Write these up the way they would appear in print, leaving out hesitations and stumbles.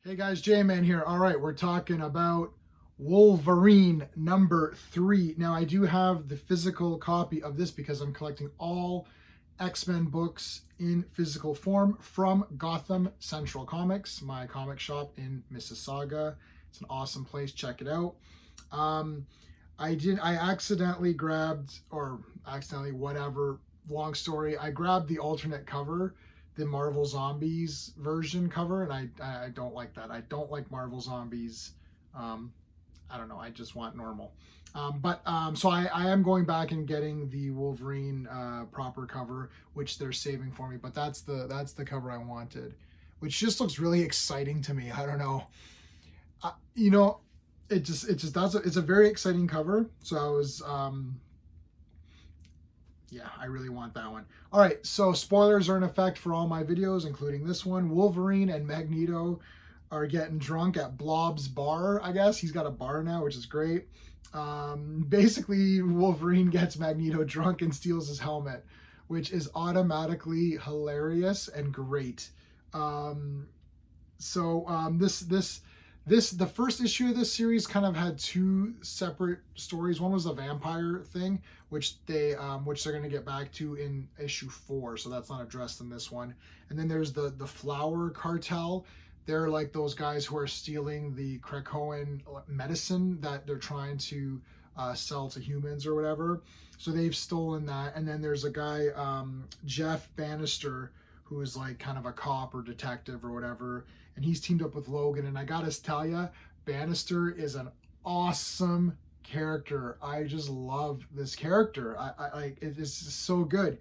Hey guys, J-Man here. All right, we're talking about Wolverine #3. Now, I do have the physical copy of this because I'm collecting all X-Men books in physical form from Gotham Central Comics, my comic shop in Mississauga. It's an awesome place. Check it out. Um, I accidentally grabbed, or accidentally, whatever, long story. I grabbed the alternate cover, the Marvel Zombies version cover, and I don't like that. I don't like Marvel Zombies. Um, I don't know. I just want normal. So I am going back and getting the Wolverine proper cover, which they're saving for me. But that's the cover I wanted, which just looks really exciting to me. I don't know. Uh, you know, it's a very exciting cover. So I was yeah, I really want that one. All right, so spoilers are in effect for all my videos, including this one. Wolverine and Magneto are getting drunk at Blob's bar, I guess. He's got a bar now, which is great. Basically, Wolverine gets Magneto drunk and steals his helmet, which is automatically hilarious and great. Um, so the first issue of this series kind of had two separate stories. One was the vampire thing, which they're going to get back to in issue 4, so that's not addressed in this one. And then there's the flower cartel. They're like those guys who are stealing the Krakoan medicine that they're trying to sell to humans or whatever. So they've stolen that. And then there's a guy, Jeff Bannister, who is like kind of a cop or detective or whatever, and he's teamed up with Logan. And I gotta tell you, Bannister is an awesome character. I just love this character. I like it is so good.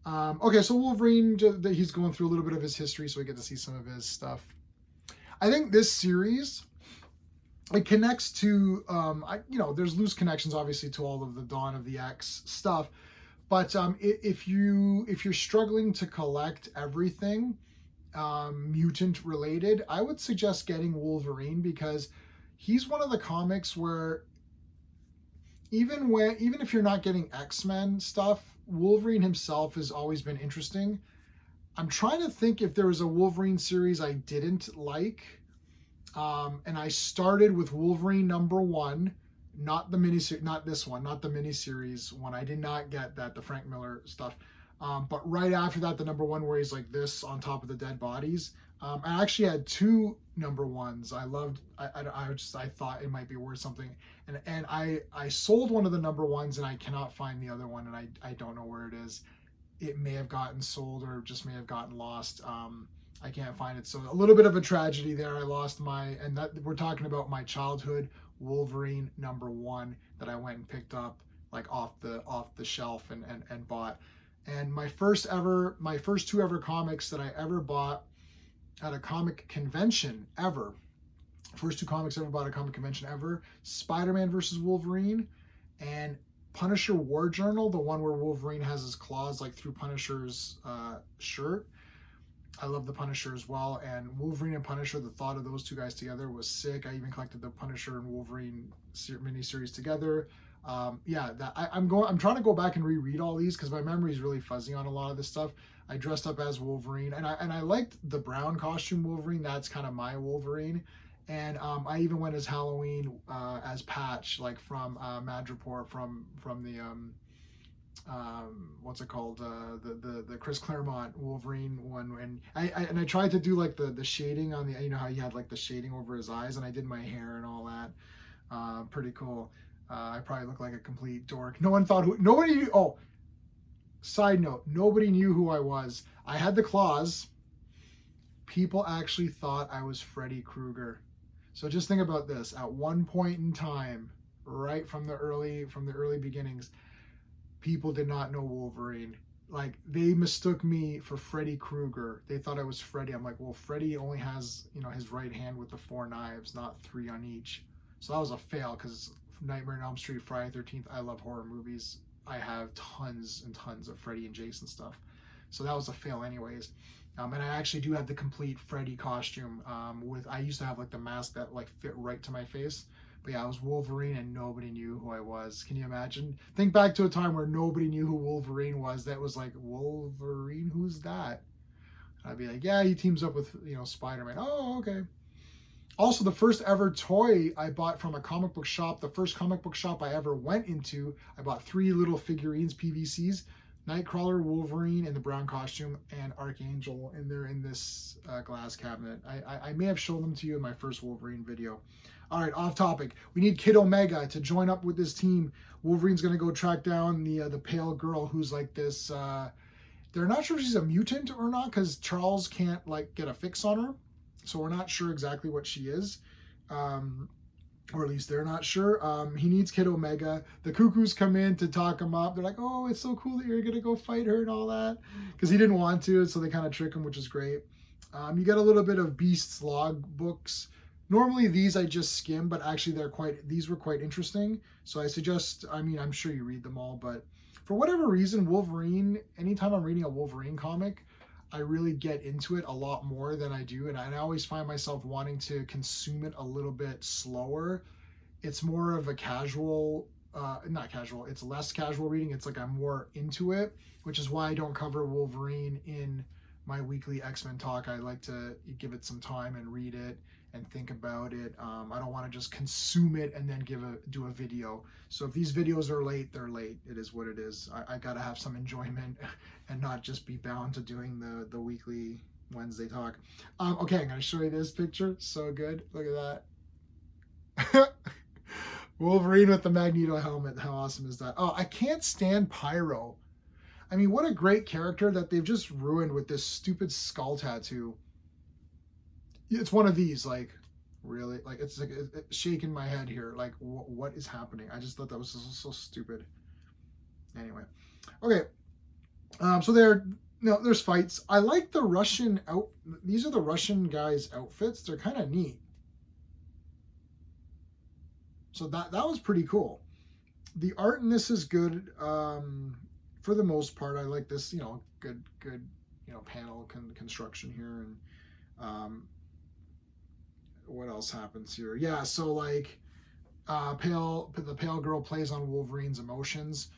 Okay, so Wolverine, he's going through a little bit of his history, so we get to see some of his stuff. I think this series, it connects to there's loose connections obviously to all of the Dawn of the X stuff. But if you're struggling to collect everything mutant related, I would suggest getting Wolverine, because he's one of the comics where even if you're not getting X-Men stuff, Wolverine himself has always been interesting. I'm trying to think if there was a Wolverine series I didn't like, and I started with Wolverine #1. Not the miniseries, not this one, not the miniseries one. I did not get that, the Frank Miller stuff. But right after that, the #1 where he's like this on top of the dead bodies. I actually had two #1s. I loved. I thought it might be worth something, and I sold one of the #1s, and I cannot find the other one, and I don't know where it is. It may have gotten sold or just may have gotten lost. I can't find it. So a little bit of a tragedy there. I lost and that we're talking about my childhood Wolverine #1 that I went and picked up like off the shelf and bought. And my first two ever comics that I ever bought at a comic convention ever. First two comics I ever bought at a comic convention ever: Spider-Man versus Wolverine and Punisher War Journal, the one where Wolverine has his claws like through Punisher's shirt. I love the Punisher as well, and Wolverine and Punisher, the thought of those two guys together was sick. I even collected the Punisher and Wolverine miniseries together. I'm trying to go back and reread all these because my memory is really fuzzy on a lot of this stuff. I dressed up as Wolverine, and I liked the brown costume Wolverine. That's kind of my Wolverine. And I even went as Halloween as Patch, like from Madripoor, from the what's it called, the Chris Claremont Wolverine one. And I tried to do like the shading on the, how he had like the shading over his eyes, and I did my hair and all that. Pretty cool. I probably look like a complete dork. Nobody knew. Oh, side note, nobody knew who I was. I had the claws. People actually thought I was Freddy Krueger. So just think about this. At one point in time, right from the early beginnings, people did not know Wolverine. Like, they mistook me for Freddy Krueger. They thought I was Freddy. I'm like, well, Freddy only has, his right hand with the 4 knives, not 3 on each. So that was a fail, because Nightmare on Elm Street, Friday the 13th, I love horror movies. I have tons and tons of Freddy and Jason stuff. So that was a fail anyways. And I actually do have the complete Freddy costume. I used to have like the mask that like fit right to my face. But yeah, I was Wolverine and nobody knew who I was. Can you imagine? Think back to a time where nobody knew who Wolverine was. That was like, Wolverine? Who's that? I'd be like, yeah, he teams up with, Spider-Man. Oh, okay. Also, the first ever toy I bought from a comic book shop, the first comic book shop I ever went into, I bought 3 little figurines, PVCs, Nightcrawler, Wolverine in the brown costume, and Archangel, and they're in this glass cabinet. I may have shown them to you in my first Wolverine video. All right, off topic. We need Kid Omega to join up with this team. Wolverine's going to go track down the pale girl who's like this. They're not sure if she's a mutant or not because Charles can't like get a fix on her. So we're not sure exactly what she is. Or at least they're not sure. He needs Kid Omega. The Cuckoos come in to talk him up. They're like, oh, it's so cool that you're going to go fight her and all that. Because he didn't want to, so they kind of trick him, which is great. You get a little bit of Beast's log books. Normally these I just skim, but actually these were quite interesting. So I suggest, I mean, I'm sure you read them all, but for whatever reason, Wolverine, anytime I'm reading a Wolverine comic, I really get into it a lot more than I do. And I always find myself wanting to consume it a little bit slower. It's more of a casual, not casual, it's less casual reading. It's like I'm more into it, which is why I don't cover Wolverine in my weekly X-Men talk. I like to give it some time and read it and think about it. I don't want to just consume it and then do a video. So if these videos are late, they're late. It is what it is. I gotta have some enjoyment and not just be bound to doing the weekly Wednesday talk. Okay, I'm gonna show you this picture. So good. Look at that. Wolverine with the Magneto helmet. How awesome is that? Oh, I can't stand Pyro. I mean, what a great character that they've just ruined with this stupid skull tattoo. It's one of these, like, really, like, it's like it's shaking my head here. Like, what is happening? I just thought that was so stupid. Anyway, okay. So there's fights. I like the Russian these are the Russian guys' outfits. They're kind of neat. So that was pretty cool. The art in this is good. For the most part, I like this, good, panel construction here. And what else happens here? Yeah, so like the pale girl plays on Wolverine's emotions.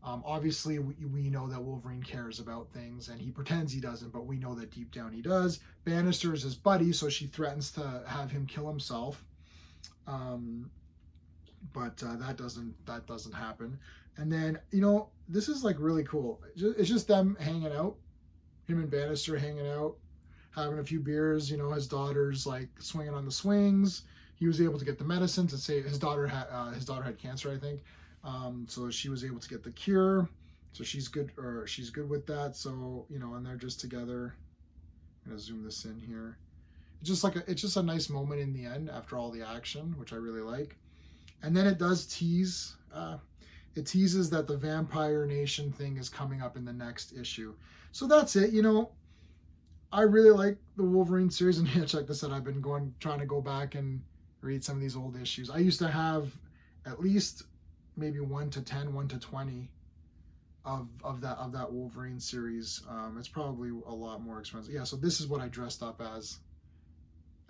Obviously, we know that Wolverine cares about things, and he pretends he doesn't, but we know that deep down he does. Bannister is his buddy, so she threatens to have him kill himself. But that doesn't happen. And then, this is like really cool. It's just them hanging out, him and Bannister hanging out, having a few beers. His daughter's like swinging on the swings. He was able to get the medicine to say his daughter had cancer, I think. So she was able to get the cure. So she's good with that. So, and they're just together. I'm gonna zoom this in here. It's just a nice moment in the end after all the action, which I really like. And then it does tease. It teases that the Vampire Nation thing is coming up in the next issue. So that's it. I really like the Wolverine series, and check this out. I've been trying to go back and read some of these old issues. I used to have at least maybe 1 to 10, 1 to 20 of that Wolverine series. It's probably a lot more expensive. Yeah. So this is what I dressed up as.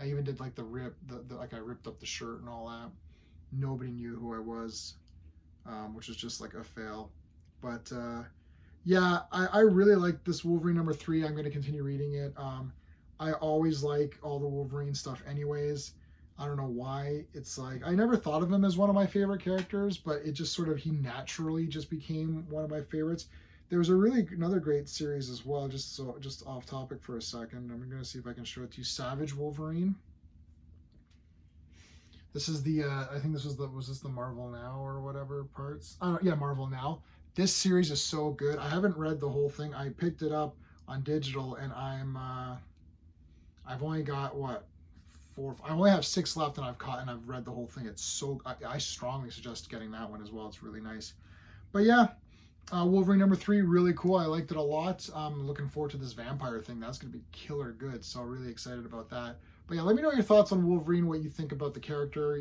I even did like the rip, like I ripped up the shirt and all that. Nobody knew who I was, which is just like a fail. But yeah, I really like this Wolverine #3. I'm going to continue reading it. I always like all the Wolverine stuff anyways. I don't know why. It's like, I never thought of him as one of my favorite characters, but it just sort of, he naturally just became one of my favorites. There was another great series as well, just off topic for a second. I'm going to see if I can show it to you. Savage Wolverine. This is the, I think was this the Marvel Now or whatever parts? Yeah, Marvel Now. This series is so good. I haven't read the whole thing. I picked it up on digital, and I've only got, I only have 6 left, and I've read the whole thing. It's so, I strongly suggest getting that one as well. It's really nice. But yeah, Wolverine #3, really cool. I liked it a lot. I'm looking forward to this vampire thing. That's going to be killer good. So really excited about that. But yeah, let me know your thoughts on Wolverine, what you think about the character.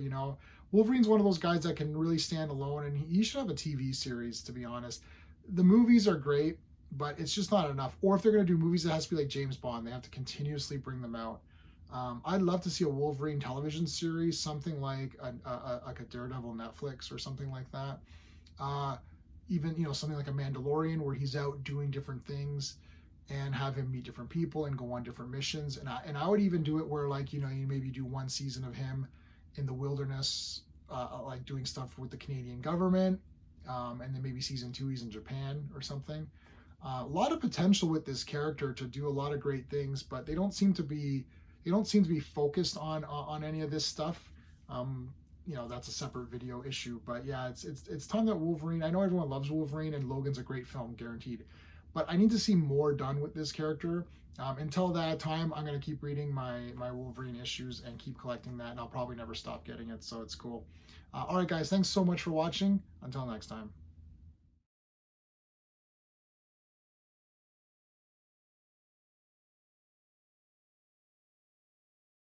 Wolverine's one of those guys that can really stand alone, and he should have a TV series, to be honest. The movies are great, but it's just not enough. Or if they're going to do movies, it has to be like James Bond. They have to continuously bring them out. I'd love to see a Wolverine television series, something like a Daredevil Netflix or something like that. Even, something like a Mandalorian where he's out doing different things. and have him meet different people and go on different missions. And I would even do it where, like, you know, you maybe do one season of him in the wilderness, like doing stuff with the Canadian government, and then maybe season 2 he's in Japan or something. A lot of potential with this character to do a lot of great things, but they don't seem to be focused on any of this stuff. You know, that's a separate video issue. But yeah, it's time that Wolverine. I know everyone loves Wolverine, and Logan's a great film, guaranteed. But I need to see more done with this character. Until that time, I'm going to keep reading my Wolverine issues and keep collecting that, and I'll probably never stop getting it, so it's cool. All right, guys, thanks so much for watching. Until next time.